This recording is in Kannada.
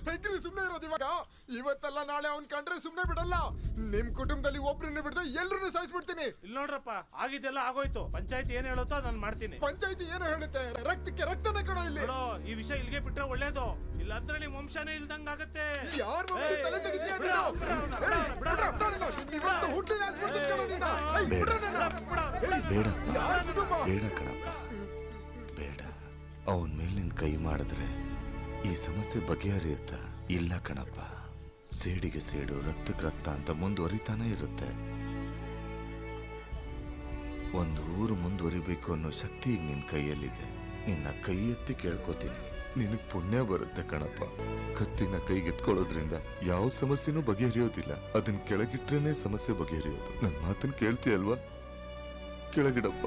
ಹೆಗ್ರಿ ಸುಮ್ನೆ ಇರೋದು ಇವಾಗ. ಇವತ್ತಲ್ಲ ನಾಳೆ ಅವ್ನ್ ಕಂಡ್ರೆ ಸುಮ್ನೆ ಬಿಡಲ್ಲ. ನಿಮ್ ಕುಟುಂಬದಲ್ಲಿ ಒಬ್ರನ್ನ ಬಿಡದೆ ಎಲ್ರನ್ನೂ ಸಾಯಿಸ್ಬಿಡ್ತೀನಿ. ಇಲ್ಲಿ ನೋಡ್ರಪ್ಪ, ಆಗಿದ್ದೆಲ್ಲ ಆಗೋಯ್ತು. ಪಂಚಾಯತಿ ಏನ್ ಹೇಳುತ್ತೋ ನಾನು ಮಾಡ್ತೀನಿ. ಪಂಚಾಯತಿ ಏನೋ ಹೇಳುತ್ತೆ, ರಕ್ತಕ್ಕೆ ರಕ್ತನೇ ಕೊಡೋ ಇಲ್ಲಿ. ಈ ವಿಷಯ ಇಲ್ಲಿಗೆ ಬಿಟ್ರೆ ಒಳ್ಳೇದು. ಇಲ್ಲ ಅಂದ್ರೆ ನಿಮ್ ವಂಶನೇ ಇಲ್ದಂಗ ಆಗತ್ತೆ. ಯಾರ್ ವಂಶ ತಲೆ ತೆಗಿತೀಯ ನೀನು? ಬೇಡ ಕಣಪ್ಪ, ಬೇಡ. ಅವನ್ ಮೇಲೆ ನಿನ್ ಕೈ ಮಾಡಿದ್ರೆ ಈ ಸಮಸ್ಯೆ ಬಗೆಹರಿಯುತ್ತ? ಇಲ್ಲ ಕಣಪ್ಪ, ಸೇಡಿಗೆ ಸೇಡು, ರಕ್ತಕ್ಕೆ ರಕ್ತ ಅಂತ ಮುಂದುವರಿತಾನೆ ಇರುತ್ತೆ. ಒಂದು ಊರು ಮುಂದುವರಿಬೇಕು ಅನ್ನೋ ಶಕ್ತಿ ಈಗ ನಿನ್ ಕೈಯಲ್ಲಿದೆ. ನಿನ್ನ ಕೈ ಎತ್ತಿ ಕೇಳ್ಕೊತೀನಿ, ನಿನಗ್ ಪುಣ್ಯ ಬರುತ್ತೆ ಕಣಪ್ಪ. ಕತ್ತಿನ ಕೈಗೆತ್ಕೊಳ್ಳೋದ್ರಿಂದ ಯಾವ ಸಮಸ್ಯೆನೂ ಬಗೆಹರಿಯೋದಿಲ್ಲ. ಅದನ್ನ ಕೆಳಗಿಟ್ರೇನೆ ಸಮಸ್ಯೆ ಬಗೆಹರಿಯೋದು. ನನ್ನ ಮಾತನ್ನ ಕೇಳ್ತೀಯಲ್ವಾ? ಕೆಳಗಿಡಪ್ಪ.